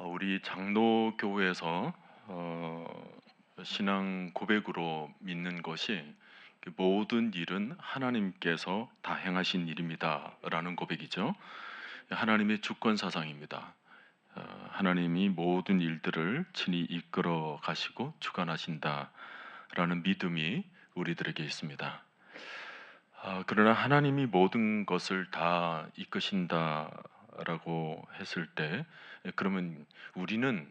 우리 장로교회에서 신앙 고백으로 믿는 것이 그 모든 일은 하나님께서 다 행하신 일입니다라는 고백이죠. 하나님의 주권 사상입니다. 하나님이 모든 일들을 친히 이끌어 가시고 주관하신다라는 믿음이 우리들에게 있습니다. 그러나 하나님이 모든 것을 다 이끄신다라고 했을 때, 그러면 우리는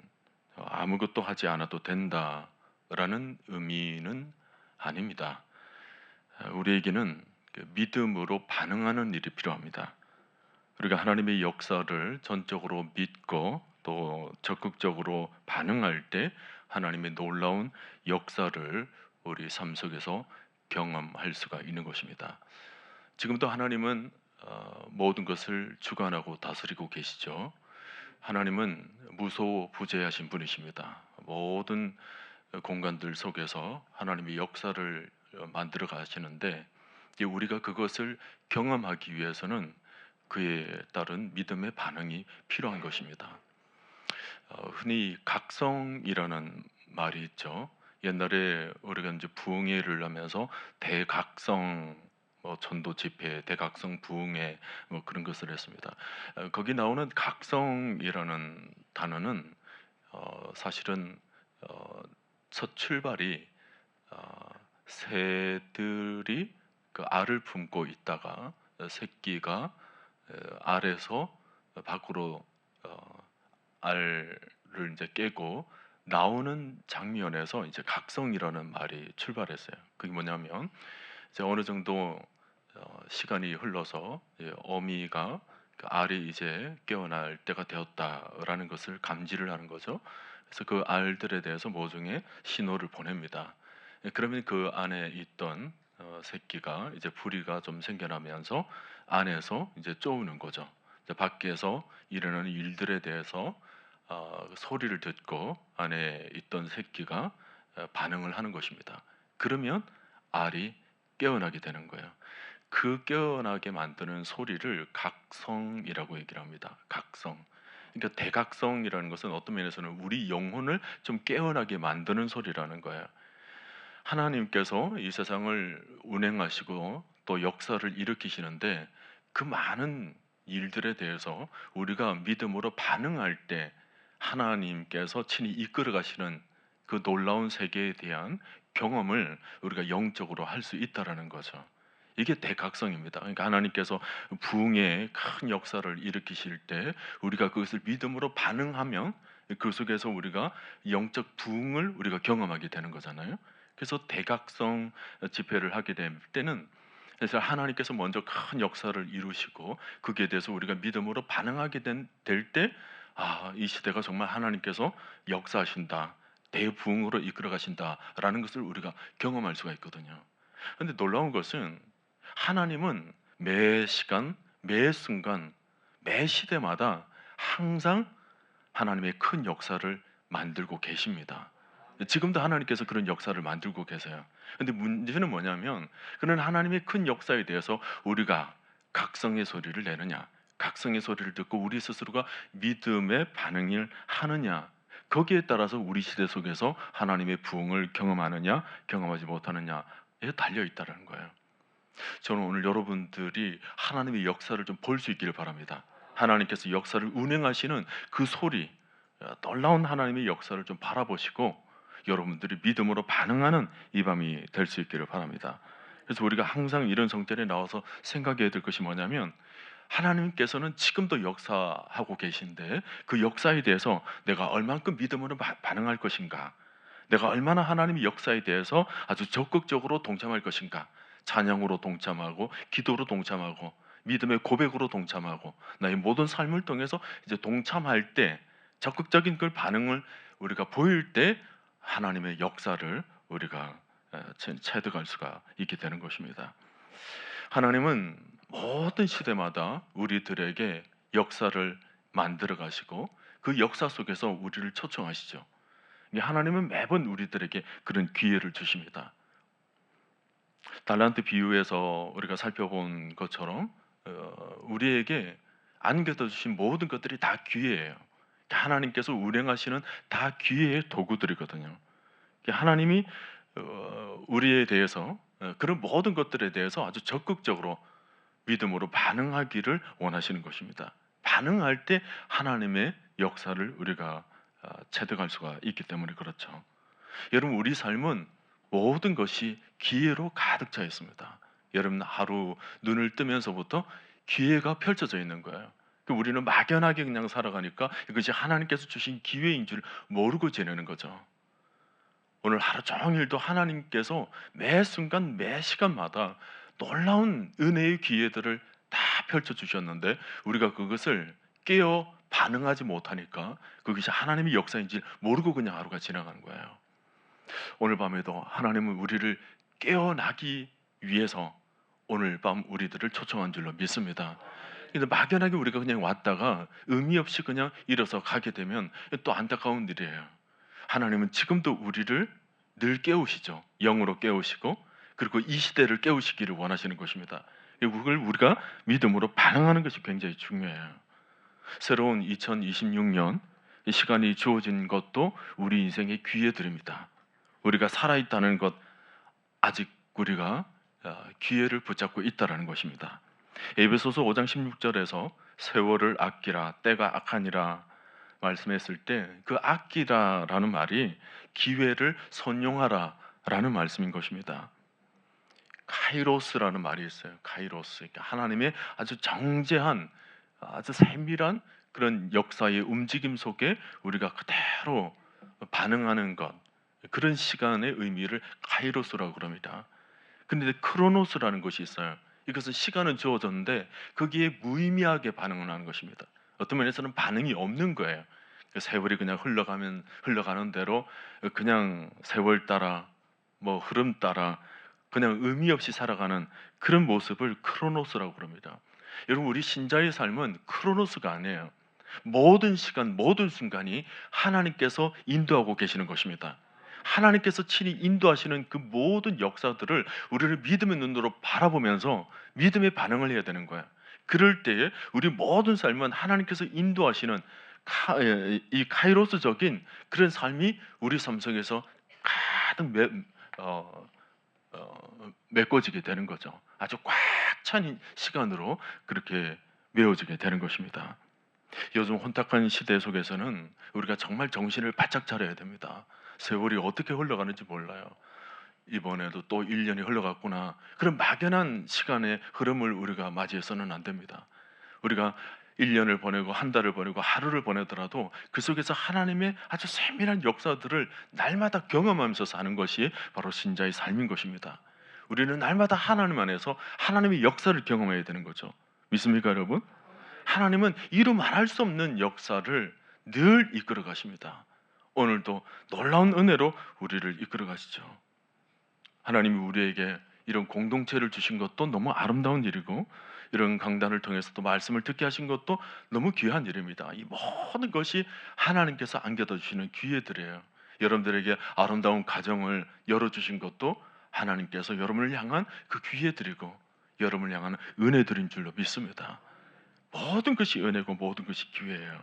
아무것도 하지 않아도 된다라는 의미는 아닙니다. 우리에게는 그 믿음으로 반응하는 일이 필요합니다. 우리가 하나님의 역사를 전적으로 믿고 또 적극적으로 반응할 때 하나님의 놀라운 역사를 우리 삶 속에서 경험할 수가 있는 것입니다. 지금도 하나님은 모든 것을 주관하고 다스리고 계시죠. 하나님은 무소부재하신 분이십니다. 모든 공간들 속에서 하나님의 역사를 만들어 가시는데, 이제 우리가 그것을 경험하기 위해서는 그에 따른 믿음의 반응이 필요한 것입니다. 흔히 각성이라는 말이 있죠. 옛날에 우리가 이제 부흥회를 하면서 대각성 전도 집회, 대각성 부흥회 그런 것을 했습니다. 거기 나오는 각성이라는 단어는 사실은 어, 첫 출발이 어, 새들이 그 알을 품고 있다가 새끼가 알에서 밖으로 알을 이제 깨고 나오는 장면에서 이제 각성이라는 말이 출발했어요. 그게 뭐냐면 이제 어느 정도 시간이 흘러서 어미가 그 알이 이제 깨어날 때가 되었다라는 것을 감지를 하는 거죠. 그래서 그 알들에 대해서 모종의 신호를 보냅니다. 그러면 그 안에 있던 새끼가 이제 부리가 좀 생겨나면서 안에서 이제 쪼우는 거죠. 이제 밖에서 일어나는 일들에 대해서 소리를 듣고 안에 있던 새끼가 반응을 하는 것입니다. 그러면 알이 깨어나게 되는 거예요. 그 깨어나게 만드는 소리를 각성이라고 얘기를 합니다. 각성. 그러니까 대각성이라는 것은 어떤 면에서는 우리 영혼을 좀 깨어나게 만드는 소리라는 거예요. 하나님께서 이 세상을 운행하시고 또 역사를 일으키시는데, 그 많은 일들에 대해서 우리가 믿음으로 반응할 때 하나님께서 친히 이끌어 가시는 그 놀라운 세계에 대한 경험을 우리가 영적으로 할 수 있다라는 거죠. 이게 대각성입니다. 그러니까 하나님께서 부흥의 큰 역사를 일으키실 때 우리가 그것을 믿음으로 반응하면 그 속에서 우리가 영적 부흥을 우리가 경험하게 되는 거잖아요. 그래서 대각성 집회를 하게 될 때는, 그래서 하나님께서 먼저 큰 역사를 이루시고 거기에 대해서 우리가 믿음으로 반응하게 될 때, 이 시대가 정말 하나님께서 역사하신다, 대부흥으로 이끌어 가신다라는 것을 우리가 경험할 수가 있거든요. 그런데 놀라운 것은 하나님은 매 시간, 매 순간, 매 시대마다 항상 하나님의 큰 역사를 만들고 계십니다. 지금도 하나님께서 그런 역사를 만들고 계세요. 근데 문제는 뭐냐면, 그런 하나님의 큰 역사에 대해서 우리가 각성의 소리를 내느냐, 각성의 소리를 듣고 우리 스스로가 믿음의 반응을 하느냐, 거기에 따라서 우리 시대 속에서 하나님의 부흥을 경험하느냐 경험하지 못하느냐에 달려 있다는 거예요. 저는 오늘 여러분들이 하나님의 역사를 좀 볼 수 있기를 바랍니다. 하나님께서 역사를 운행하시는 그 소리, 놀라운 하나님의 역사를 좀 바라보시고 여러분들이 믿음으로 반응하는 이 밤이 될 수 있기를 바랍니다. 그래서 우리가 항상 이런 성전에 나와서 생각해야 될 것이 뭐냐면, 하나님께서는 지금도 역사하고 계신데 그 역사에 대해서 내가 얼만큼 믿음으로 반응할 것인가, 내가 얼마나 하나님의 역사에 대해서 아주 적극적으로 동참할 것인가, 찬양으로 동참하고 기도로 동참하고 믿음의 고백으로 동참하고 나의 모든 삶을 통해서 이제 동참할 때, 적극적인 그 반응을 우리가 보일 때 하나님의 역사를 우리가 체득할 수가 있게 되는 것입니다. 하나님은 모든 시대마다 우리들에게 역사를 만들어 가시고 그 역사 속에서 우리를 초청하시죠. 하나님은 매번 우리들에게 그런 기회를 주십니다. 달란트 비유에서 우리가 살펴본 것처럼 우리에게 안겨져 주신 모든 것들이 다 기회예요. 하나님께서 운행하시는 다 기회의 도구들이거든요. 하나님이 우리에 대해서 그런 모든 것들에 대해서 아주 적극적으로 믿음으로 반응하기를 원하시는 것입니다. 반응할 때 하나님의 역사를 우리가 체득할 수가 있기 때문에 그렇죠. 여러분, 우리 삶은 모든 것이 기회로 가득 차 있습니다. 여러분, 하루 눈을 뜨면서부터 기회가 펼쳐져 있는 거예요. 우리는 막연하게 그냥 살아가니까 이것이 하나님께서 주신 기회인 줄 모르고 지내는 거죠. 오늘 하루 종일도 하나님께서 매 순간 매 시간마다 놀라운 은혜의 기회들을 다 펼쳐주셨는데 우리가 그것을 깨어 반응하지 못하니까 그것이 하나님의 역사인지 모르고 그냥 하루가 지나가는 거예요. 오늘 밤에도 하나님은 우리를 깨어나기 위해서 오늘 밤 우리들을 초청한 줄로 믿습니다. 근데 막연하게 우리가 그냥 왔다가 의미 없이 그냥 일어서 가게 되면 또 안타까운 일이에요. 하나님은 지금도 우리를 늘 깨우시죠. 영으로 깨우시고 그리고 이 시대를 깨우시기를 원하시는 것입니다. 그걸 우리가 믿음으로 반응하는 것이 굉장히 중요해요. 새로운 2026년 이 시간이 주어진 것도 우리 인생의 기회들입니다. 우리가 살아있다는 것, 아직 우리가 기회를 붙잡고 있다는 것입니다. 에베소서 5장 16절에서 세월을 아끼라 때가 악하니라 말씀했을 때 그 아끼라라는 말이 기회를 선용하라 라는 말씀인 것입니다. 카이로스라는 말이 있어요. 카이로스. 그러니까 하나님의 아주 정제한 아주 세밀한 그런 역사의 움직임 속에 우리가 그대로 반응하는 것, 그런 시간의 의미를 카이로스라고 그럽니다. 근데 크로노스라는 것이 있어요. 이것은 시간은 주어졌는데 거기에 무의미하게 반응을 하는 것입니다. 어떤 면에서는 반응이 없는 거예요. 세월이 그냥 흘러가는 대로 그냥 세월 따라 뭐 흐름 따라 그냥 의미 없이 살아가는 그런 모습을 크로노스라고 그럽니다. 여러분, 우리 신자의 삶은 크로노스가 아니에요. 모든 시간, 모든 순간이 하나님께서 인도하고 계시는 것입니다. 하나님께서 친히 인도하시는 그 모든 역사들을 우리를 믿음의 눈으로 바라보면서 믿음의 반응을 해야 되는 거예요. 그럴 때에 우리 모든 삶은 하나님께서 인도하시는 이 카이로스적인 그런 삶이 우리 삶 속에서 가득 메꿔지게 되는 거죠. 아주 꽉 찬 시간으로 그렇게 메워지게 되는 것입니다. 요즘 혼탁한 시대 속에서는 우리가 정말 정신을 바짝 차려야 됩니다. 세월이 어떻게 흘러가는지 몰라요. 이번에도 또 1년이 흘러갔구나. 그런 막연한 시간의 흐름을 우리가 맞이해서는 안 됩니다. 우리가 1년을 보내고 한 달을 보내고 하루를 보내더라도 그 속에서 하나님의 아주 세밀한 역사들을 날마다 경험하면서 사는 것이 바로 신자의 삶인 것입니다. 우리는 날마다 하나님 안에서 하나님의 역사를 경험해야 되는 거죠. 믿습니까, 여러분? 하나님은 이루 말할 수 없는 역사를 늘 이끌어 가십니다. 오늘도 놀라운 은혜로 우리를 이끌어 가시죠. 하나님이 우리에게 이런 공동체를 주신 것도 너무 아름다운 일이고 이런 강단을 통해서도 말씀을 듣게 하신 것도 너무 귀한 일입니다. 이 모든 것이 하나님께서 안겨다 주시는 기회들이에요. 여러분들에게 아름다운 가정을 열어주신 것도 하나님께서 여러분을 향한 그 기회들이고 여러분을 향한 은혜들인 줄로 믿습니다. 모든 것이 은혜고 모든 것이 기회예요.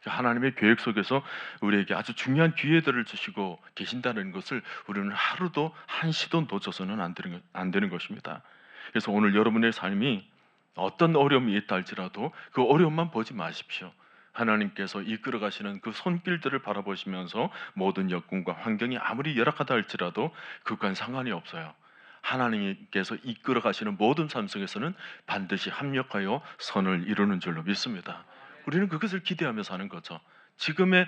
하나님의 계획 속에서 우리에게 아주 중요한 기회들을 주시고 계신다는 것을 우리는 하루도 한시도 놓쳐서는 안 되는 것입니다. 그래서 오늘 여러분의 삶이 어떤 어려움이 있다 할지라도 그 어려움만 보지 마십시오. 하나님께서 이끌어 가시는 그 손길들을 바라보시면서 모든 여건과 환경이 아무리 열악하다 할지라도 그건 상관이 없어요. 하나님께서 이끌어 가시는 모든 삶 속에서는 반드시 합력하여 선을 이루는 줄로 믿습니다. 우리는 그것을 기대하며 사는 거죠. 지금의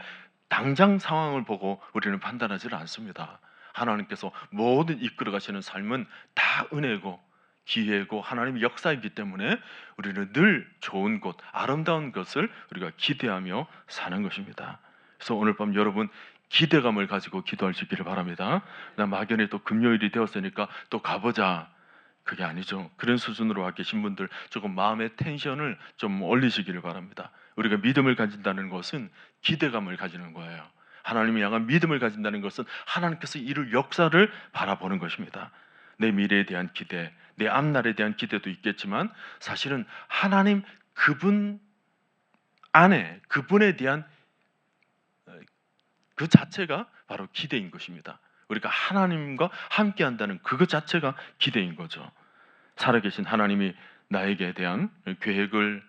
당장 상황을 보고 우리는 판단하지 않습니다. 하나님께서 모든 이끌어 가시는 삶은 다 은혜고 기회고 하나님의 역사이기 때문에 우리는 늘 좋은 곳, 아름다운 것을 우리가 기대하며 사는 것입니다. 그래서 오늘 밤 여러분 기대감을 가지고 기도할 수 있기를 바랍니다. 나 막연히 또 금요일이 되었으니까 또 가보자. 그게 아니죠. 그런 수준으로 와 계신 분들 조금 마음의 텐션을 좀 올리시기를 바랍니다. 우리가 믿음을 가진다는 것은 기대감을 가지는 거예요. 하나님을 향한 믿음을 가진다는 것은 하나님께서 이룰 역사를 바라보는 것입니다. 내 미래에 대한 기대, 내 앞날에 대한 기대도 있겠지만 사실은 하나님 그분 안에 그분에 대한 그 자체가 바로 기대인 것입니다. 우리가 하나님과 함께한다는 그것 자체가 기대인 거죠. 살아계신 하나님이 나에게 대한 계획을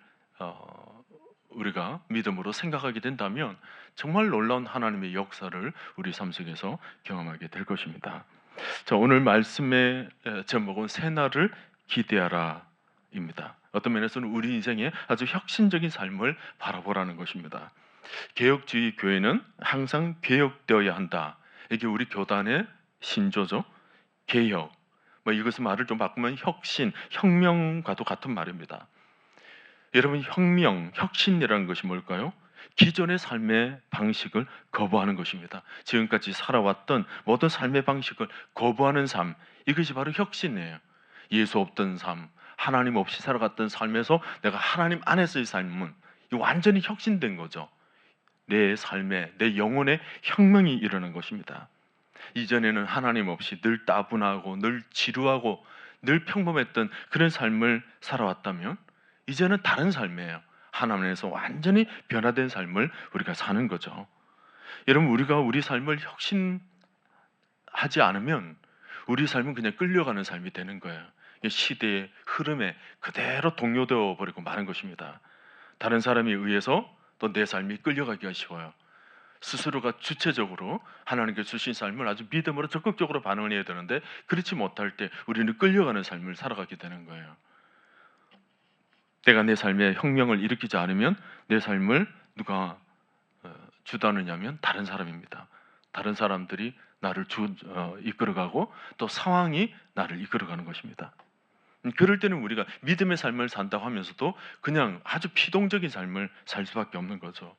우리가 믿음으로 생각하게 된다면 정말 놀라운 하나님의 역사를 우리 삶 속에서 경험하게 될 것입니다. 자, 오늘 말씀의 제목은 새날을 기대하라입니다. 어떤 면에서는 우리 인생의 아주 혁신적인 삶을 바라보라는 것입니다. 개혁주의 교회는 항상 개혁되어야 한다. 이게 우리 교단의 신조죠. 개혁. 이것을 말을 좀 바꾸면 혁신, 혁명과도 같은 말입니다. 여러분, 혁명, 혁신이라는 것이 뭘까요? 기존의 삶의 방식을 거부하는 것입니다. 지금까지 살아왔던 모든 삶의 방식을 거부하는 삶, 이것이 바로 혁신이에요. 예수 없던 삶, 하나님 없이 살아갔던 삶에서 내가 하나님 안에서의 삶은 완전히 혁신된 거죠. 내 삶에, 내 영혼의 혁명이 일어난 것입니다. 이전에는 하나님 없이 늘 따분하고 늘 지루하고 늘 평범했던 그런 삶을 살아왔다면 이제는 다른 삶이에요. 하나님에서 완전히 변화된 삶을 우리가 사는 거죠. 여러분, 우리가 우리 삶을 혁신하지 않으면 우리 삶은 그냥 끌려가는 삶이 되는 거예요. 시대의 흐름에 그대로 동요되어 버리고 마는 것입니다. 다른 사람에 의해서 또 내 삶이 끌려가기가 쉬워요. 스스로가 주체적으로 하나님께 주신 삶을 아주 믿음으로 적극적으로 반응을 해야 되는데 그렇지 못할 때 우리는 끌려가는 삶을 살아가게 되는 거예요. 내가 내 삶에 혁명을 일으키지 않으면 내 삶을 누가 주도하느냐면 다른 사람입니다. 다른 사람들이 나를 이끌어가고 또 상황이 나를 이끌어가는 것입니다. 그럴 때는 우리가 믿음의 삶을 산다고 하면서도 그냥 아주 피동적인 삶을 살 수밖에 없는 거죠.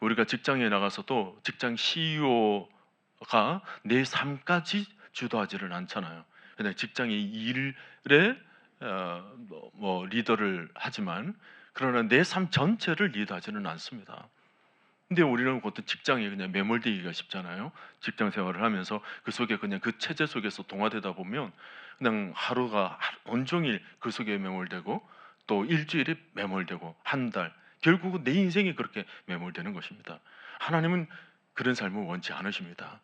우리가 직장에 나가서도 직장 CEO가 내 삶까지 주도하지를 않잖아요. 그냥 직장의 일에 리더를 하지만 그러나 내 삶 전체를 리더하지는 않습니다. 근데 우리는 어떤 직장에 그냥 매몰되기가 쉽잖아요. 직장 생활을 하면서 그 속에 그냥 그 체제 속에서 동화되다 보면 그냥 하루가 온종일 그 속에 매몰되고 또 일주일이 매몰되고 한 달, 결국은 내 인생이 그렇게 매몰되는 것입니다. 하나님은 그런 삶을 원치 않으십니다.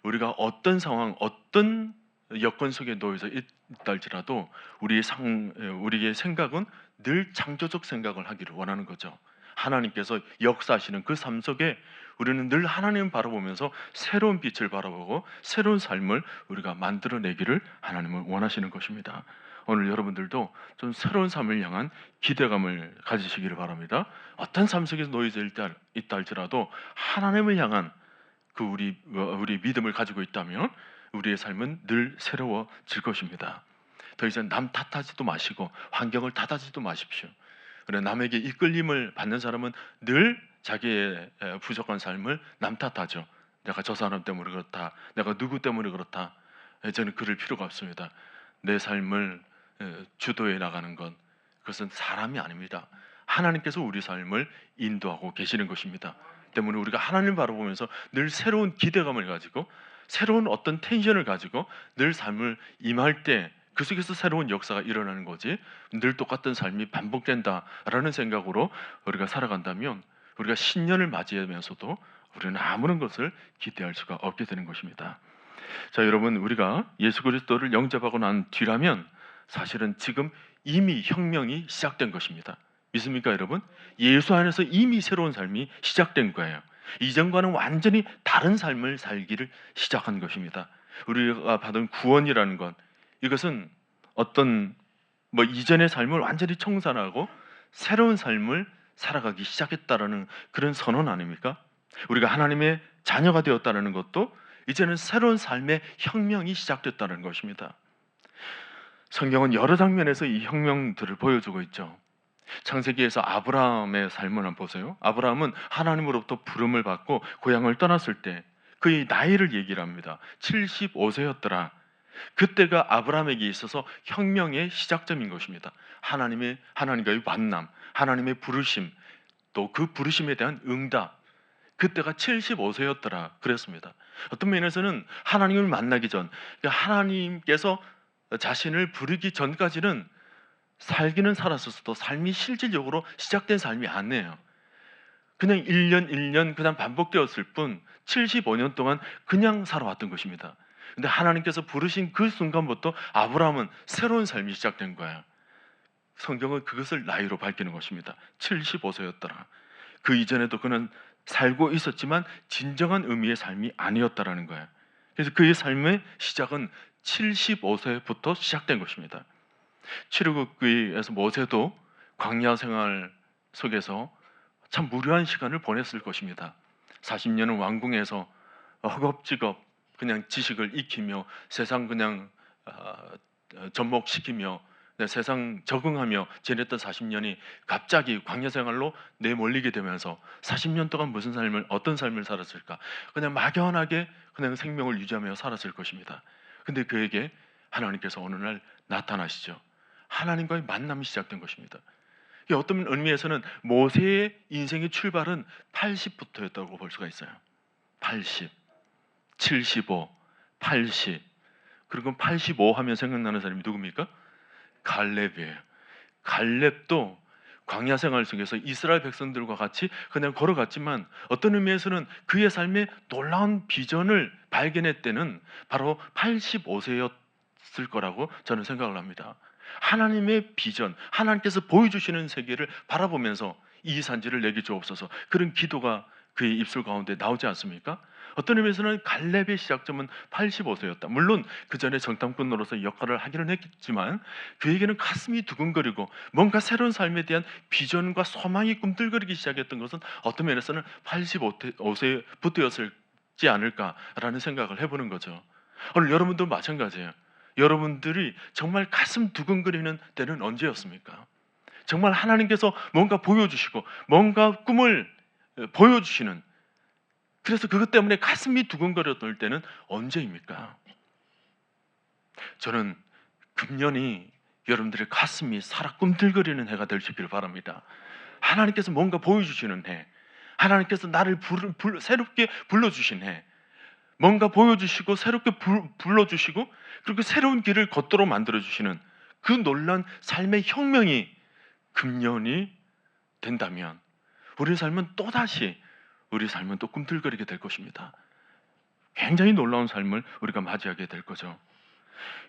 우리가 어떤 상황, 어떤 여건 속에 놓여져 있다 할지라도 우리의 생각은 늘 창조적 생각을 하기를 원하는 거죠. 하나님께서 역사하시는 그 삶 속에 우리는 늘 하나님을 바라보면서 새로운 빛을 바라보고 새로운 삶을 우리가 만들어내기를 하나님은 원하시는 것입니다. 오늘 여러분들도 좀 새로운 삶을 향한 기대감을 가지시기를 바랍니다. 어떤 삶 속에서 놓여져 있다 할지라도 하나님을 향한 그 우리 믿음을 가지고 있다면 우리의 삶은 늘 새로워질 것입니다. 더 이상 남 탓하지도 마시고 환경을 탓하지도 마십시오. 그래, 남에게 이끌림을 받는 사람은 늘 자기의 부족한 삶을 남 탓하죠. 내가 저 사람 때문에 그렇다, 내가 누구 때문에 그렇다. 저는 그럴 필요가 없습니다. 내 삶을 주도해 나가는 것, 그것은 사람이 아닙니다. 하나님께서 우리 삶을 인도하고 계시는 것입니다. 때문에 우리가 하나님을 바라보면서 늘 새로운 기대감을 가지고 새로운 어떤 텐션을 가지고 늘 삶을 임할 때 그 속에서 새로운 역사가 일어나는 거지, 늘 똑같은 삶이 반복된다라는 생각으로 우리가 살아간다면 우리가 신년을 맞이하면서도 우리는 아무런 것을 기대할 수가 없게 되는 것입니다. 자, 여러분, 우리가 예수 그리스도를 영접하고 난 뒤라면 사실은 지금 이미 혁명이 시작된 것입니다. 믿습니까, 여러분? 예수 안에서 이미 새로운 삶이 시작된 거예요. 이전과는 완전히 다른 삶을 살기를 시작한 것입니다. 우리가 받은 구원이라는 것, 이것은 어떤 이전의 삶을 완전히 청산하고 새로운 삶을 살아가기 시작했다라는 그런 선언 아닙니까? 우리가 하나님의 자녀가 되었다는 것도 이제는 새로운 삶의 혁명이 시작됐다는 것입니다. 성경은 여러 장면에서 이 혁명들을 보여주고 있죠. 창세기에서 아브라함의 삶을 한번 보세요. 아브라함은 하나님으로부터 부름을 받고 고향을 떠났을 때 그의 나이를 얘기를 합니다. 75세였더라. 그때가 아브라함에게 있어서 혁명의 시작점인 것입니다. 하나님과의 만남, 하나님의 부르심, 또 그 부르심에 대한 응답. 그때가 75세였더라 그랬습니다. 어떤 면에서는 하나님을 만나기 전, 하나님께서 자신을 부르기 전까지는 살기는 살았었어도 삶이 실질적으로 시작된 삶이 아니에요. 그냥 1년 1년 그냥 반복되었을 뿐 75년 동안 그냥 살아왔던 것입니다. 근데 하나님께서 부르신 그 순간부터 아브라함은 새로운 삶이 시작된 거예요. 성경은 그것을 나이로 밝히는 것입니다. 75세였더라. 그 이전에도 그는 살고 있었지만 진정한 의미의 삶이 아니었다라는 거예요. 그래서 그의 삶의 시작은 75세부터 시작된 것입니다. 출애굽기에서 모세도 광야 생활 속에서 참 무료한 시간을 보냈을 것입니다. 40년은 왕궁에서 허겁지겁 그냥 지식을 익히며 세상 그냥 접목시키며 세상 적응하며 지냈던 40년이 갑자기 광야 생활로 내몰리게 되면서 40년 동안 무슨 삶을 어떤 삶을 살았을까? 그냥 막연하게 그냥 생명을 유지하며 살았을 것입니다. 근데 그에게 하나님께서 어느 날 나타나시죠. 하나님과의 만남이 시작된 것입니다. 어떤 의미에서는 모세의 인생의 출발은 80부터였다고 볼 수가 있어요. 80, 75, 80. 그리고 85 하면 생각나는 사람이 누굽니까? 갈렙이에요. 갈렙도 광야 생활 속에서 이스라엘 백성들과 같이 그냥 걸어갔지만 어떤 의미에서는 그의 삶에 놀라운 비전을 발견할 때는 바로 85세였을 거라고 저는 생각을 합니다. 하나님의 비전, 하나님께서 보여주시는 세계를 바라보면서 이 산지를 내게 주옵소서, 그런 기도가 그의 입술 가운데 나오지 않습니까? 어떤 의미에서는 갈렙의 시작점은 85세였다. 물론 그 전에 정탐꾼으로서 역할을 하기는 했지만 그에게는 가슴이 두근거리고 뭔가 새로운 삶에 대한 비전과 소망이 꿈틀거리기 시작했던 것은 어떤 면에서는 85세부터였지 않을까라는 생각을 해보는 거죠. 오늘 여러분도 마찬가지예요. 여러분들이 정말 가슴 두근거리는 때는 언제였습니까? 정말 하나님께서 뭔가 보여주시고 뭔가 꿈을 보여주시는, 그래서 그것 때문에 가슴이 두근거렸던 때는 언제입니까? 저는 금년이 여러분들의 가슴이 살아 꿈틀거리는 해가 될 수 있기를 바랍니다. 하나님께서 뭔가 보여주시는 해, 하나님께서 나를 새롭게 불러주신 해, 뭔가 보여주시고 새롭게 불러주시고 그리고 새로운 길을 걷도록 만들어주시는 그 놀란 삶의 혁명이 금년이 된다면 우리 삶은 또 꿈틀거리게 될 것입니다. 굉장히 놀라운 삶을 우리가 맞이하게 될 거죠.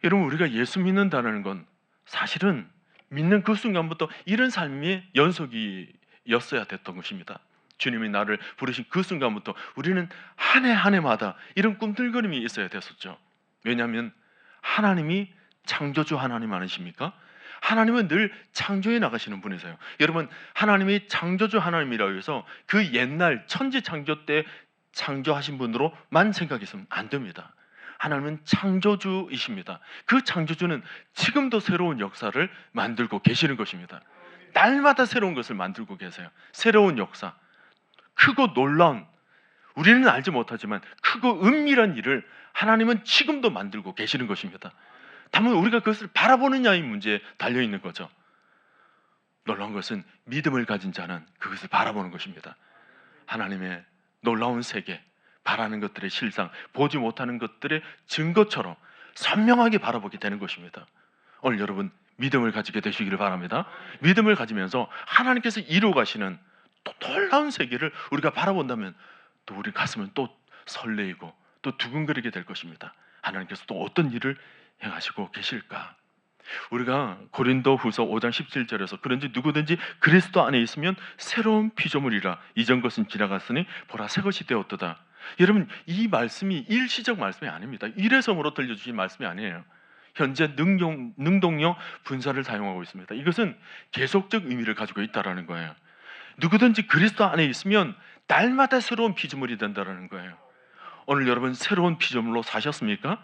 여러분, 우리가 예수 믿는다는 건 사실은 믿는 그 순간부터 이런 삶의 연속이었어야 됐던 것입니다. 주님이 나를 부르신 그 순간부터 우리는 한 해 한 해마다 이런 꿈틀거림이 있어야 됐었죠. 왜냐하면 하나님이 창조주 하나님 아니십니까? 하나님은 늘 창조해 나가시는 분이세요. 여러분, 하나님이 창조주 하나님이라고 해서 그 옛날 천지 창조 때 창조하신 분으로만 생각했으면 안 됩니다. 하나님은 창조주이십니다. 그 창조주는 지금도 새로운 역사를 만들고 계시는 것입니다. 날마다 새로운 것을 만들고 계세요. 새로운 역사, 크고 놀라운, 우리는 알지 못하지만 크고 은밀한 일을 하나님은 지금도 만들고 계시는 것입니다. 다만 우리가 그것을 바라보느냐의 문제에 달려있는 거죠. 놀라운 것은 믿음을 가진 자는 그것을 바라보는 것입니다. 하나님의 놀라운 세계, 바라는 것들의 실상, 보지 못하는 것들의 증거처럼 선명하게 바라보게 되는 것입니다. 오늘 여러분 믿음을 가지게 되시기를 바랍니다. 믿음을 가지면서 하나님께서 이루어 가시는 또 놀라운 세계를 우리가 바라본다면 또 우리 가슴은 또 설레이고 또 두근거리게 될 것입니다. 하나님께서 또 어떤 일을 행하시고 계실까? 우리가 고린도 후서 5장 17절에서 그런지 누구든지 그리스도 안에 있으면 새로운 피조물이라, 이전 것은 지나갔으니 보라 새 것이 되었도다. 여러분, 이 말씀이 일시적 말씀이 아닙니다. 일회성으로 들려주신 말씀이 아니에요. 현재 능동형 분사를 사용하고 있습니다. 이것은 계속적 의미를 가지고 있다는 거예요. 누구든지 그리스도 안에 있으면 날마다 새로운 피조물이 된다는 거예요. 오늘 여러분 새로운 피조물로 사셨습니까?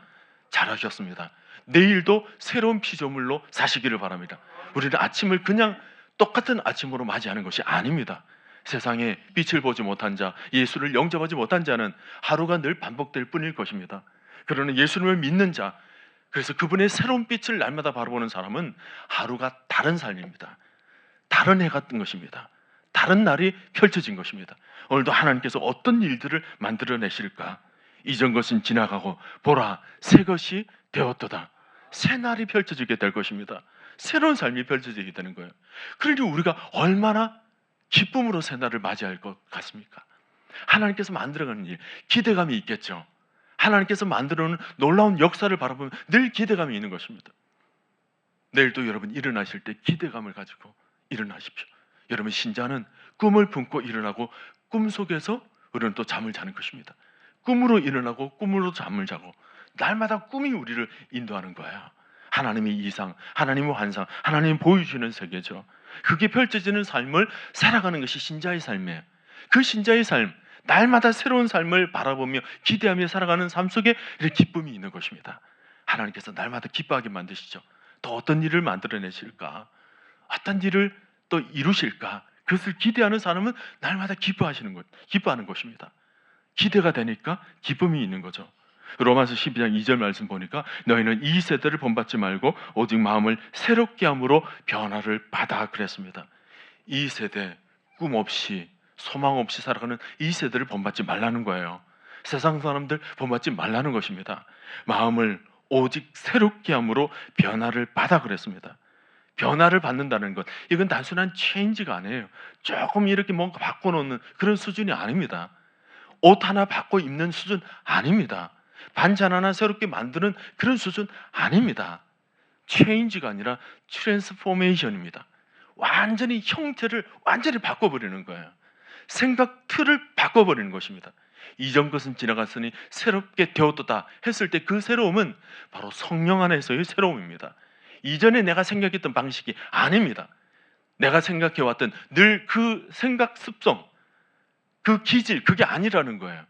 잘하셨습니다. 내일도 새로운 피조물로 사시기를 바랍니다. 우리는 아침을 그냥 똑같은 아침으로 맞이하는 것이 아닙니다. 세상에 빛을 보지 못한 자, 예수를 영접하지 못한 자는 하루가 늘 반복될 뿐일 것입니다. 그러나 예수님을 믿는 자, 그래서 그분의 새로운 빛을 날마다 바라보는 사람은 하루가 다른 삶입니다. 다른 해 같은 것입니다. 다른 날이 펼쳐진 것입니다. 오늘도 하나님께서 어떤 일들을 만들어내실까? 이전 것은 지나가고 보라 새 것이 되었도다. 새 날이 펼쳐지게 될 것입니다. 새로운 삶이 펼쳐지게 되는 거예요. 그러니 우리가 얼마나 기쁨으로 새날을 맞이할 것 같습니까? 하나님께서 만들어가는 일, 기대감이 있겠죠. 하나님께서 만들어놓은 놀라운 역사를 바라보면 늘 기대감이 있는 것입니다. 내일도 여러분 일어나실 때 기대감을 가지고 일어나십시오. 여러분 신자는 꿈을 품고 일어나고 꿈속에서 우리는 또 잠을 자는 것입니다. 꿈으로 일어나고 꿈으로 잠을 자고 날마다 꿈이 우리를 인도하는 거예요. 하나님의 이상, 하나님의 환상, 하나님이 보여주는 세계죠. 그게 펼쳐지는 삶을 살아가는 것이 신자의 삶이에요. 그 신자의 삶, 날마다 새로운 삶을 바라보며 기대하며 살아가는 삶 속에 이렇게 기쁨이 있는 것입니다. 하나님께서 날마다 기뻐하게 만드시죠. 또 어떤 일을 만들어내실까? 어떤 일을 또 이루실까? 그것을 기대하는 사람은 날마다 기뻐하는 것입니다. 기대가 되니까 기쁨이 있는 거죠. 로마서 12장 2절 말씀 보니까 너희는 이 세대를 본받지 말고 오직 마음을 새롭게 함으로 변화를 받아 그랬습니다. 이 세대 꿈 없이 소망 없이 살아가는 이 세대를 본받지 말라는 거예요. 세상 사람들 본받지 말라는 것입니다. 마음을 오직 새롭게 함으로 변화를 받아 그랬습니다. 변화를 받는다는 것, 이건 단순한 체인지가 아니에요. 조금 이렇게 뭔가 바꿔놓는 그런 수준이 아닙니다. 옷 하나 바꿔 입는 수준 아닙니다. 반찬 하나 새롭게 만드는 그런 수준 아닙니다. 체인지가 아니라 트랜스포메이션입니다. 완전히 형태를 완전히 바꿔버리는 거예요. 생각 틀을 바꿔버리는 것입니다. 이전 것은 지나갔으니 새롭게 되었도다 했을 때 그 새로움은 바로 성령 안에서의 새로움입니다. 이전에 내가 생각했던 방식이 아닙니다. 내가 생각해왔던 늘 그 생각 습성, 그 기질, 그게 아니라는 거예요.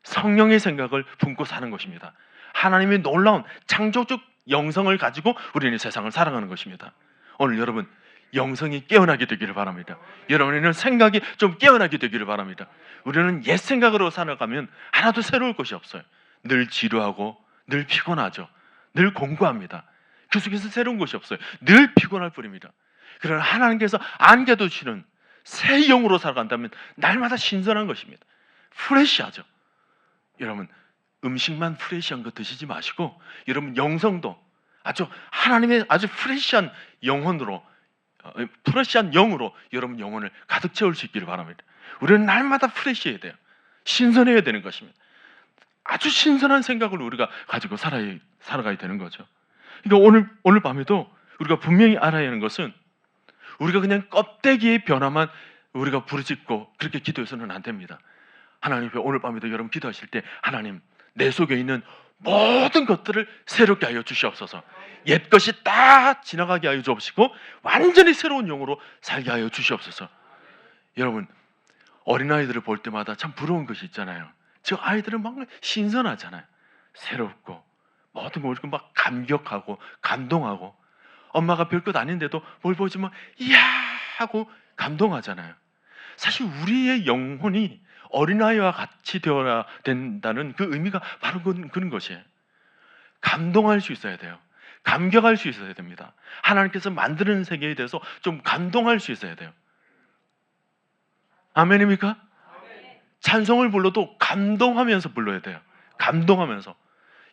성령의 생각을 품고 사는 것입니다. 하나님의 놀라운 창조적 영성을 가지고 우리는 세상을 살아가는 것입니다. 오늘 여러분 영성이 깨어나게 되기를 바랍니다. 여러분의 생각이 좀 깨어나게 되기를 바랍니다. 우리는 옛 생각으로 살아가면 하나도 새로울 것이 없어요. 늘 지루하고 늘 피곤하죠. 늘 공고합니다. 그 속에서 새로운 것이 없어요. 늘 피곤할 뿐입니다. 그러나 하나님께서 안개도 주는 새 영으로 살아간다면 날마다 신선한 것입니다. 프레시하죠. 여러분 음식만 프레시한 거 드시지 마시고 여러분 영성도 아주 하나님의 아주 프레시한 영혼으로 프레시한 영으로 여러분 영혼을 가득 채울 수 있기를 바랍니다. 우리는 날마다 프레시해야 돼요. 신선해야 되는 것입니다. 아주 신선한 생각을 우리가 가지고 살아가야 되는 거죠. 그러니까 오늘 밤에도 우리가 분명히 알아야 하는 것은 우리가 그냥 껍데기의 변화만 우리가 부르짖고 그렇게 기도해서는 안 됩니다. 하나님 오늘 밤에도 여러분 기도하실 때 하나님 내 속에 있는 모든 것들을 새롭게 하여 주시옵소서. 옛 것이 다 지나가게 하여 주옵시고 완전히 새로운 영으로 살게 하여 주시옵소서. 여러분 어린아이들을 볼 때마다 참 부러운 것이 있잖아요. 저 아이들은 막 신선하잖아요. 새롭고 모든 걸 막 감격하고 감동하고 엄마가 별것 아닌데도 뭘 보지만 이야 하고 감동하잖아요. 사실 우리의 영혼이 어린아이와 같이 되어야 된다는 그 의미가 바로 그런 것이에요. 감동할 수 있어야 돼요. 감격할 수 있어야 됩니다. 하나님께서 만드는 세계에 대해서 좀 감동할 수 있어야 돼요. 아멘입니까? 찬송을 불러도 감동하면서 불러야 돼요. 감동하면서.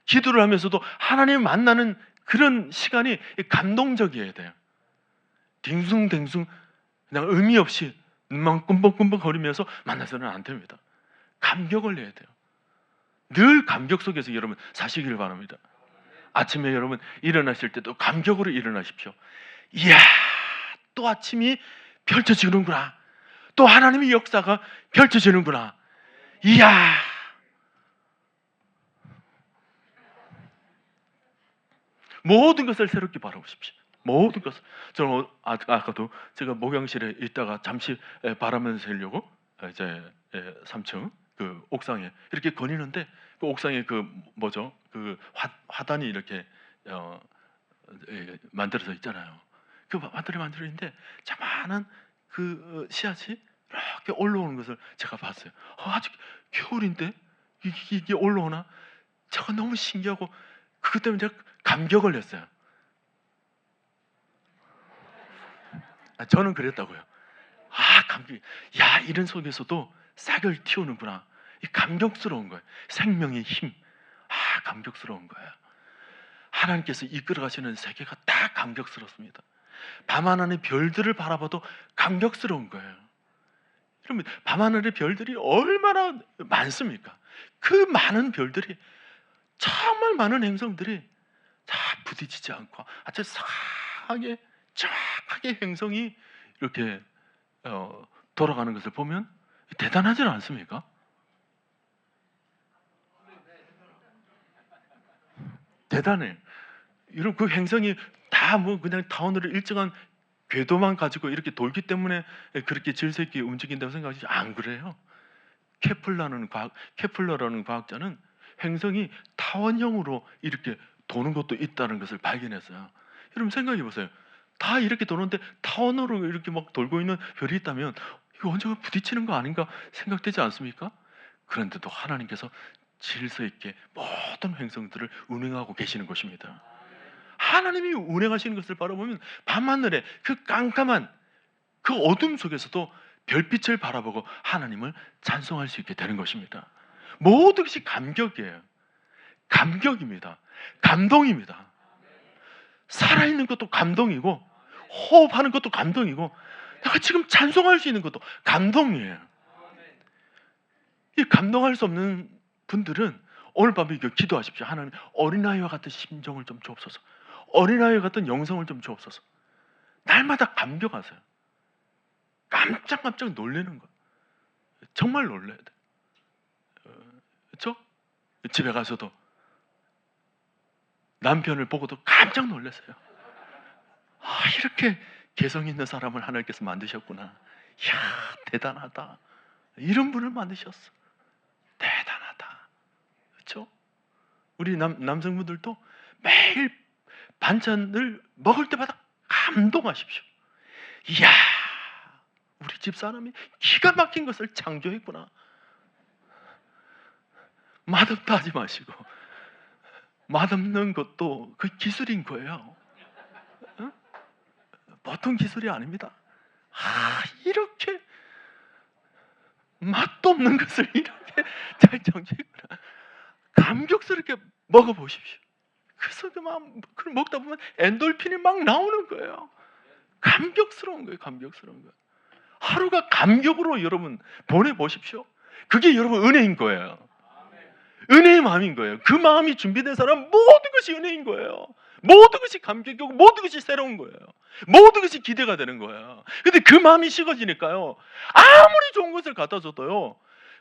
기도를 하면서도 하나님 만나는 그런 시간이 감동적이어야 돼요. 딩숭댕숭 그냥 의미 없이 눈만 꿈벅꿈벅 거리면서 만나서는 안 됩니다. 감격을 내야 돼요. 늘 감격 속에서 여러분 사시기를 바랍니다. 아침에 여러분 일어나실 때도 감격으로 일어나십시오. 이야, 또 아침이 펼쳐지는구나. 또 하나님의 역사가 펼쳐지는구나. 이야. 모든 것을 새롭게 바라보십시오. 모든 것을. 저는 아까도 제가 목욕실에 있다가 잠시 바라면서 자려고 이제 3층 그 옥상에 이렇게 거니는데 그 옥상에 그 뭐죠? 그 화단이 이렇게 만들어져 있잖아요. 그 화단이 만들어 있는데 자만한 그 씨앗이 이렇게 올라오는 것을 제가 봤어요. 아직 겨울인데 이게 올라오나? 제가 너무 신기하고 그것 때문에 제가 감격을 냈어요. 저는 그랬다고요. 감격. 야, 이런 속에서도 싹을 틔우는구나. 이 감격스러운 거예요. 생명의 힘. 감격스러운 거예요. 하나님께서 이끌어 가시는 세계가 다 감격스럽습니다. 밤하늘의 별들을 바라봐도 감격스러운 거예요. 그러면 밤하늘의 별들이 얼마나 많습니까? 그 많은 별들이, 정말 많은 행성들이 다 부딪히지 않고 아주 상하게 정확하게 행성이 이렇게 돌아가는 것을 보면 대단하지 않습니까? 대단해. 이런 그 행성이 다 뭐 그냥 타원으로 일정한 궤도만 가지고 이렇게 돌기 때문에 그렇게 질서 있게 움직인다고 생각하지, 안 그래요. 케플러라는 과학자는 행성이 타원형으로 이렇게 도는 것도 있다는 것을 발견했어요. 여러분 생각해 보세요. 다 이렇게 도는데 타원으로 이렇게 막 돌고 있는 별이 있다면 이거 언젠가 부딪히는 거 아닌가 생각되지 않습니까? 그런데도 하나님께서 질서 있게 모든 행성들을 운행하고 계시는 것입니다. 하나님이 운행하시는 것을 바라보면 밤하늘에 그 깜깜한 그 어둠 속에서도 별빛을 바라보고 하나님을 찬송할 수 있게 되는 것입니다. 모든 것이 감격이에요. 감격입니다. 감동입니다. 살아있는 것도 감동이고, 호흡하는 것도 감동이고, 내가 지금 찬송할 수 있는 것도 감동이에요. 이 감동할 수 없는 분들은 오늘 밤에 이거 기도하십시오. 하나님, 어린아이와 같은 심정을 좀 주옵소서. 어린아이와 같은 영성을 좀 주옵소서. 날마다 감격하세요. 깜짝깜짝 놀라는 거. 정말 놀라야 돼. 그렇죠? 집에 가서도 남편을 보고도 깜짝 놀랐어요. 아, 이렇게 개성 있는 사람을 하나님께서 만드셨구나. 이야, 대단하다. 이런 분을 만드셨어. 대단하다. 그렇죠? 우리 남성분들도 매일 반찬을 먹을 때마다 감동하십시오. 이야, 우리 집사람이 기가 막힌 것을 창조했구나. 맛없다 하지 마시고, 맛없는 것도 그 기술인 거예요. 어? 보통 기술이 아닙니다. 아, 이렇게 맛도 없는 것을 이렇게 잘 창조했구나. 감격스럽게 먹어보십시오. 그래서 그걸 먹다 보면 엔돌핀이 막 나오는 거예요. 감격스러운 거예요. 감격스러운 거예요. 하루가 감격으로 여러분 보내보십시오. 그게 여러분 은혜인 거예요. 은혜의 마음인 거예요. 그 마음이 준비된 사람 모든 것이 은혜인 거예요. 모든 것이 감격이고 모든 것이 새로운 거예요. 모든 것이 기대가 되는 거예요. 근데 그 마음이 식어지니까요, 아무리 좋은 것을 갖다 줘도요,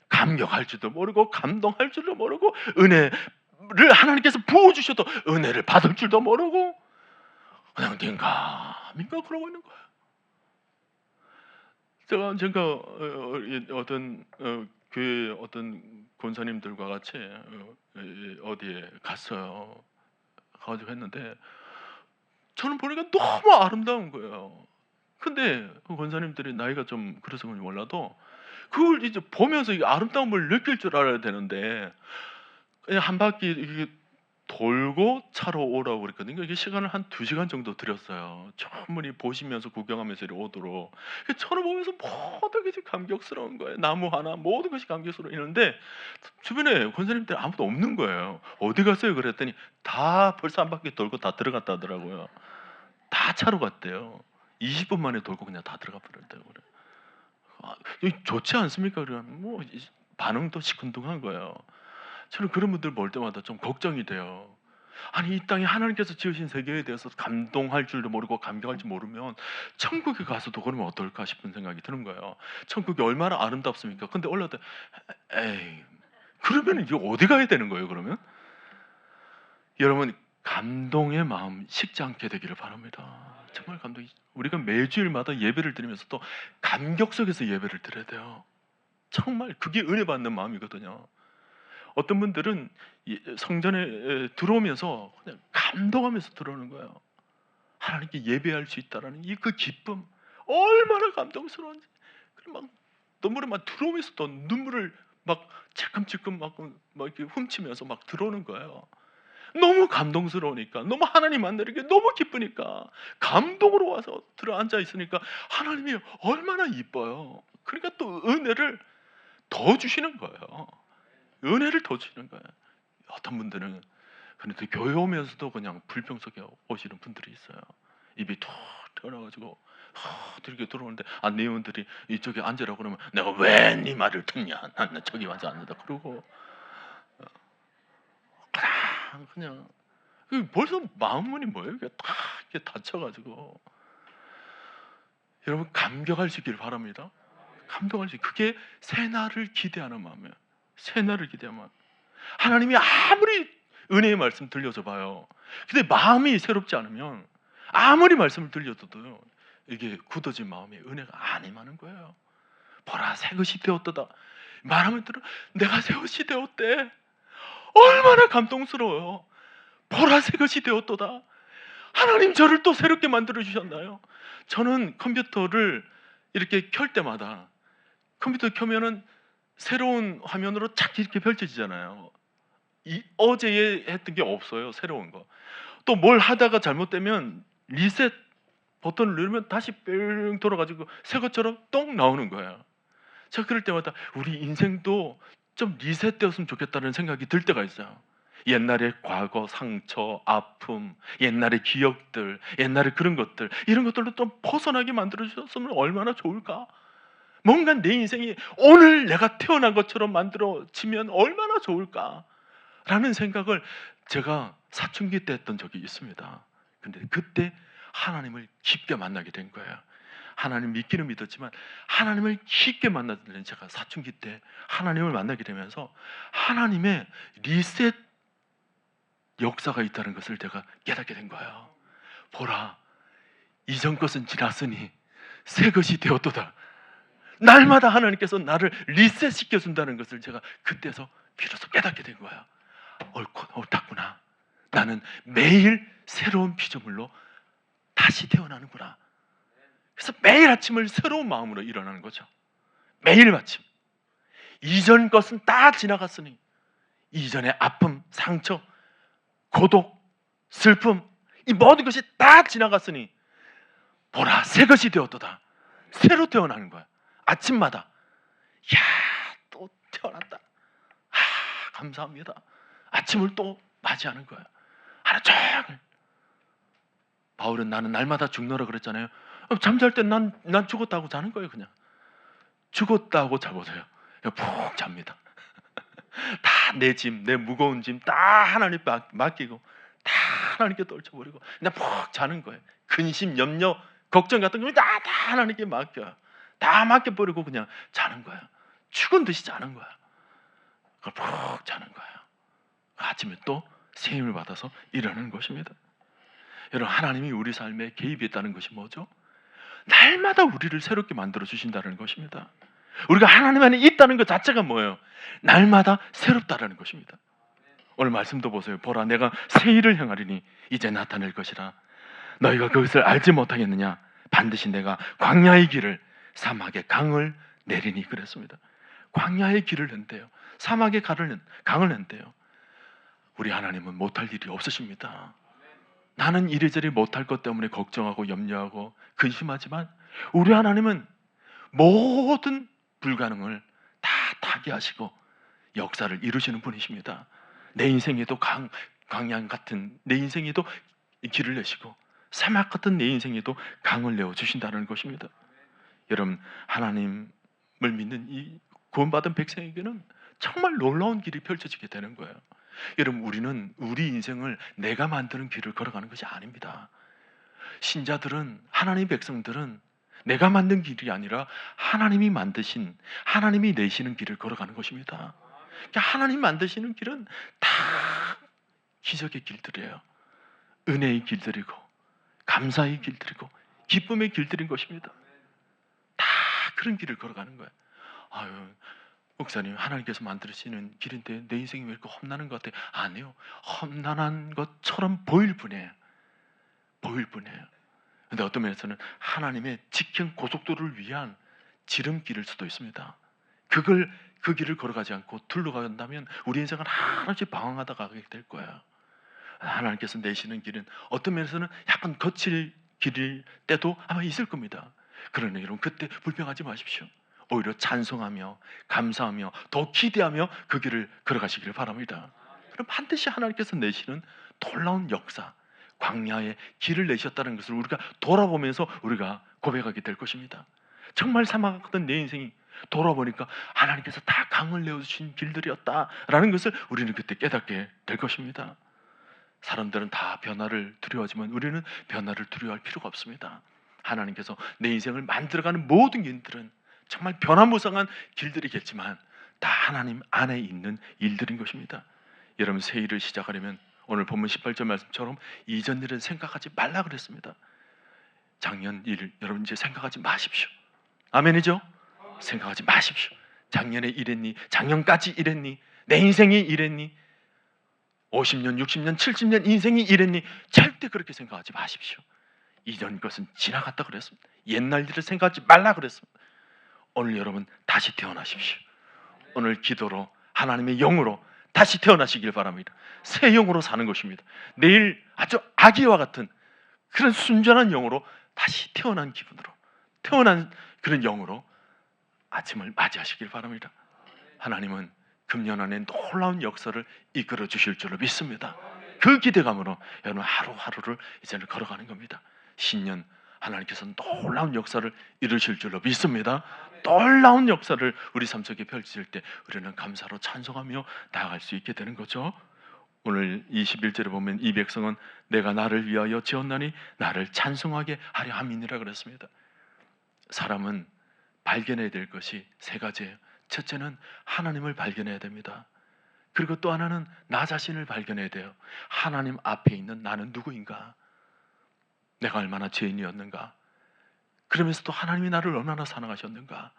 감격할 줄도 모르고 감동할 줄도 모르고 은혜를 하나님께서 부어주셔도 은혜를 받을 줄도 모르고 그냥 민가 그러고 있는 거예요. 제가 어떤 교회 어떤 권사님들과 같이 어디에 갔어요. 가가지고 했는데 저는 보니까 너무 아름다운 거예요. 근데 그 권사님들이 나이가 좀 그래서 그런지 몰라도 그걸 이제 보면서 이 아름다움을 느낄 줄 알아야 되는데 그냥 한 바퀴 이게 돌고 차로 오라고 그랬거든요. 이게 시간을 한 2시간 정도 들였어요. 충분히 보시면서 구경하면서 이렇게 오도록. 저를 보면서 모든 것이 감격스러운 거예요. 나무 하나 모든 것이 감격스러웠는데 주변에 권사님들 아무도 없는 거예요. 어디 갔어요? 그랬더니 다 벌써 한 바퀴 돌고 다 들어갔다 하더라고요. 다 차로 갔대요. 20분 만에 돌고 그냥 다 들어가 버렸다고 그래요. 아, 좋지 않습니까? 그러면 뭐 반응도 시큰둥한 거예요. 저는 그런 분들 볼 때마다 좀 걱정이 돼요. 아니, 이 땅에 하나님께서 지으신 세계에 대해서 감동할 줄도 모르고 감격할 줄 모르면 천국에 가서도 그러면 어떨까 싶은 생각이 드는 거예요. 천국이 얼마나 아름답습니까? 근데 올라갈 때 에이, 그러면 이제 어디 가야 되는 거예요? 그러면 여러분, 감동의 마음 식지 않게 되기를 바랍니다. 정말 감동이. 우리가 매주일마다 예배를 드리면서도 감격 속에서 예배를 드려야 돼요. 정말 그게 은혜 받는 마음이거든요. 어떤 분들은 성전에 들어오면서 그냥 감동하면서 들어오는 거예요. 하나님께 예배할 수 있다라는 이 그 기쁨, 얼마나 감동스러운지. 막 눈물을 막 들어오면서도 눈물을 막 찔끔찔끔 막 이렇게 훔치면서 막 들어오는 거예요. 너무 감동스러우니까, 너무 하나님 만나는 게 너무 기쁘니까, 감동으로 와서 들어 앉아 있으니까 하나님이 얼마나 이뻐요. 그러니까 또 은혜를 더 주시는 거예요. 은혜를 더 주시는 거예요. 어떤 분들은 그런데 교회 오면서도 그냥 불평 속에 오시는 분들이 있어요. 입이 툭 튀어나와가지고 이렇게 들어오는데 안내원들이 이쪽에 앉으라고 그러면 내가 왜 네 말을 듣냐? 난 저기 와서 앉는다 그러고 그냥 벌써 마음문이 뭐예요? 이게 다 이렇게 닫혀가지고 여러분 감격하시길 바랍니다. 감동하시. 그게 새날을 기대하는 마음이에요. 새날을 기대하는 마음. 하나님이 아무리 은혜의 말씀 들려줘 봐요. 근데 마음이 새롭지 않으면 아무리 말씀을 들려줘도요, 이게 굳어진 마음에 은혜가 안 임하는 거예요. 보라 새 것이 되었도다. 말하면 들어 내가 새 것이 되었대. 얼마나 감동스러워요. 보라 새 것이 되었도다. 하나님 저를 또 새롭게 만들어 주셨나요? 저는 컴퓨터를 이렇게 켤 때마다 컴퓨터 켜면은 새로운 화면으로 착 이렇게 펼쳐지잖아요. 어제 했던 게 없어요. 새로운 거. 또 뭘 하다가 잘못되면 리셋 버튼을 누르면 다시 뿅 돌아가지고 새 것처럼 똥 나오는 거예요. 제가 그럴 때마다 우리 인생도 좀 리셋되었으면 좋겠다는 생각이 들 때가 있어요. 옛날의 과거, 상처, 아픔, 옛날의 기억들, 옛날의 그런 것들, 이런 것들로 좀 벗어나게 만들어주셨으면 얼마나 좋을까? 뭔가 내 인생이 오늘 내가 태어난 것처럼 만들어지면 얼마나 좋을까? 라는 생각을 제가 사춘기 때 했던 적이 있습니다. 근데 그때 하나님을 깊게 만나게 된 거예요. 하나님 믿기는 믿었지만 하나님을 깊게 만나던 제가 사춘기 때 하나님을 만나게 되면서 하나님의 리셋 역사가 있다는 것을 제가 깨닫게 된 거예요. 보라, 이전 것은 지났으니 새 것이 되었도다. 날마다 하나님께서 나를 리셋시켜 준다는 것을 제가 그때서 비로소 깨닫게 된 거예요. 옳았구나. 나는 매일 새로운 피조물로 다시 태어나는구나. 그래서 매일 아침을 새로운 마음으로 일어나는 거죠. 매일 아침. 이전 것은 다 지나갔으니 이전의 아픔, 상처, 고독, 슬픔, 이 모든 것이 다 지나갔으니 보라 새 것이 되었도다. 새로 태어나는 거야. 아침마다 야, 또 태어났다. 감사합니다. 아침을 또 맞이하는 거야. 하루 종일. 바울은 나는 날마다 죽노라 그랬잖아요. 잠잘 때 난 죽었다고 자는 거예요. 그냥 죽었다고 자고서요. 푹 잡니다. 다 내 짐, 내 무거운 짐 다 하나님께 맡기고 다 하나님께 떨쳐버리고 그냥 푹 자는 거예요. 근심, 염려, 걱정 같은 거 다 하나님께 맡겨요. 다 맡겨버리고 그냥 자는 거예요. 죽은 듯이 자는 거예요. 푹 자는 거예요. 아침에 또 새 힘을 받아서 일어나는 것입니다. 여러분, 하나님이 우리 삶에 개입했다는 것이 뭐죠? 날마다 우리를 새롭게 만들어 주신다는 것입니다. 우리가 하나님 안에 있다는 것 자체가 뭐예요? 날마다 새롭다라는 것입니다. 오늘 말씀도 보세요. 보라 내가 새 일을 행하리니 이제 나타낼 것이라. 너희가 그것을 알지 못하겠느냐? 반드시 내가 광야의 길을 사막의 강을 내리니 그랬습니다. 광야의 길을 낸대요. 사막의 강을 낸대요. 우리 하나님은 못할 일이 없으십니다. 나는 이리저리 못할 것 때문에 걱정하고 염려하고 근심하지만 우리 하나님은 모든 불가능을 다 타개하시고 역사를 이루시는 분이십니다. 내 인생에도 광야 같은 내 인생에도 길을 내시고 사막 같은 내 인생에도 강을 내어주신다는 것입니다. 여러분, 하나님을 믿는 이 구원받은 백성에게는 정말 놀라운 길이 펼쳐지게 되는 거예요. 여러분, 우리는 우리 인생을 내가 만드는 길을 걸어가는 것이 아닙니다. 신자들은, 하나님의 백성들은 내가 만든 길이 아니라 하나님이 만드신, 하나님이 내시는 길을 걸어가는 것입니다. 그러니까 하나님 만드시는 길은 다 기적의 길들이에요. 은혜의 길들이고 감사의 길들이고 기쁨의 길들인 것입니다. 다 그런 길을 걸어가는 거예요. 아유, 목사님, 하나님께서 만드시는 길인데 내 인생이 왜 이렇게 험난한 것 같아요? 아니요, 험난한 것처럼 보일 뿐이에요. 보일 뿐이에요. 근데 어떤 면에서는 하나님의 직행 고속도로를 위한 지름길일 수도 있습니다. 그 길을 걸어가지 않고 둘러 간다면 우리 인생은 한없이 방황하다 가게 될 거예요. 하나님께서 내시는 길은 어떤 면에서는 약간 거칠 길일 때도 아마 있을 겁니다. 그러나 여러분, 그때 불평하지 마십시오. 오히려 찬송하며 감사하며 더 기대하며 그 길을 걸어가시기를 바랍니다. 그럼 반드시 하나님께서 내시는 놀라운 역사, 광야에 길을 내셨다는 것을 우리가 돌아보면서 우리가 고백하게 될 것입니다. 정말 사막했던 내 인생이 돌아보니까 하나님께서 다 강을 내어주신 길들이었다라는 것을 우리는 그때 깨닫게 될 것입니다. 사람들은 다 변화를 두려워하지만 우리는 변화를 두려워할 필요가 없습니다. 하나님께서 내 인생을 만들어가는 모든 길들은 정말 변화무쌍한 길들이겠지만 다 하나님 안에 있는 일들인 것입니다. 여러분, 새 일을 시작하려면 오늘 본문 18절 말씀처럼 이전 일은 생각하지 말라 그랬습니다. 작년 일 여러분 이제 생각하지 마십시오. 아멘이죠? 생각하지 마십시오. 작년에 이랬니? 작년까지 이랬니? 내 인생이 이랬니? 50년, 60년, 70년 인생이 이랬니? 절대 그렇게 생각하지 마십시오. 이전 것은 지나갔다 그랬습니다. 옛날 일을 생각하지 말라 그랬습니다. 오늘 여러분 다시 태어나십시오. 오늘 기도로 하나님의 영으로 다시 태어나시길 바랍니다. 새 영으로 사는 것입니다. 내일 아주 아기와 같은 그런 순전한 영으로 다시 태어난 기분으로, 태어난 그런 영으로 아침을 맞이하시길 바랍니다. 하나님은 금년 안에 놀라운 역사를 이끌어 주실 줄로 믿습니다. 그 기대감으로 여러분 하루하루를 이제는 걸어가는 겁니다. 신년 하나님께서 놀라운 역사를 이루실 줄로 믿습니다. 놀라운 역사를 우리 삶 속에 펼칠 때 우리는 감사로 찬송하며 나아갈 수 있게 되는 거죠. 오늘 21절에 보면 이 백성은 내가 나를 위하여 지었나니 나를 찬송하게 하려 함이니라 그랬습니다. 사람은 발견해야 될 것이 세 가지예요. 첫째는 하나님을 발견해야 됩니다. 그리고 또 하나는 나 자신을 발견해야 돼요. 하나님 앞에 있는 나는 누구인가? 내가 얼마나 죄인이었는가? 그러면서도 하나님이 나를 얼마나 사랑하셨는가?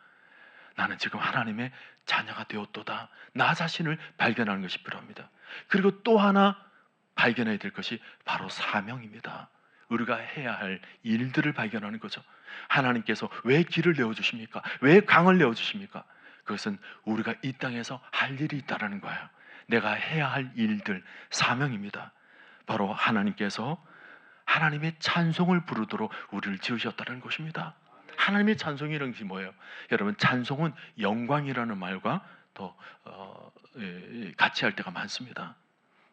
나는 지금 하나님의 자녀가 되었도다. 나 자신을 발견하는 것이 필요합니다. 그리고 또 하나 발견해야 될 것이 바로 사명입니다. 우리가 해야 할 일들을 발견하는 거죠. 하나님께서 왜 길을 내어주십니까? 왜 강을 내어주십니까? 그것은 우리가 이 땅에서 할 일이 있다는 거예요. 내가 해야 할 일들, 사명입니다. 바로 하나님께서 하나님의 찬송을 부르도록 우리를 지으셨다는 것입니다. 하나님의 찬송이라는 것이 뭐예요? 여러분, 찬송은 영광이라는 말과 또 같이 할 때가 많습니다.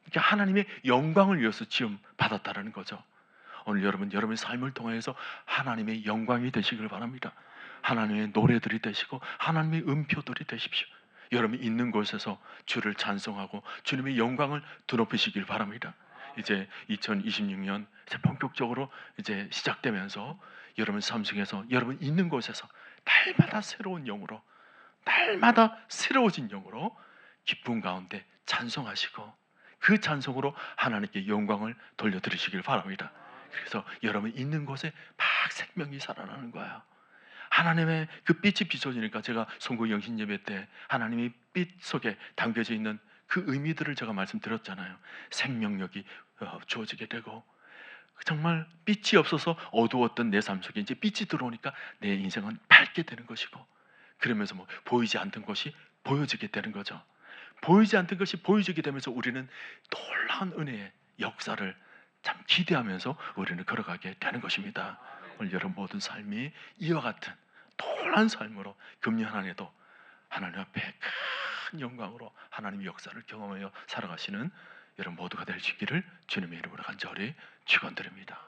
그러니까 하나님의 영광을 위해서 지음 받았다는 거죠. 오늘 여러분의 삶을 통해서 하나님의 영광이 되시길 바랍니다. 하나님의 노래들이 되시고 하나님의 음표들이 되십시오. 여러분이 있는 곳에서 주를 찬송하고 주님의 영광을 드높이시길 바랍니다. 이제 2026년 이제 본격적으로 이제 시작되면서 여러분 삶 속에서 여러분 있는 곳에서 날마다 새로운 영으로, 날마다 새로워진 영으로 기쁨 가운데 찬송하시고 그 찬송으로 하나님께 영광을 돌려드리시길 바랍니다. 그래서 여러분 있는 곳에 막 생명이 살아나는 거예요. 하나님의 그 빛이 비춰지니까 제가 송구 영신 예배 때 하나님의 빛 속에 담겨져 있는 그 의미들을 제가 말씀드렸잖아요. 생명력이 주어지게 되고 정말 빛이 없어서 어두웠던 내 삶 속에 이제 빛이 들어오니까 내 인생은 밝게 되는 것이고 그러면서 뭐 보이지 않던 것이 보여지게 되는 거죠. 보이지 않던 것이 보여지게 되면서 우리는 놀라운 은혜의 역사를 참 기대하면서 우리는 걸어가게 되는 것입니다. 오늘 여러분 모든 삶이 이와 같은 놀라운 삶으로 금년 한 해도 하나님 앞에 큰 영광으로 하나님의 역사를 경험하여 살아가시는 여러분 모두가 될 수 있기를 주님의 이름으로 간절히 축원드립니다.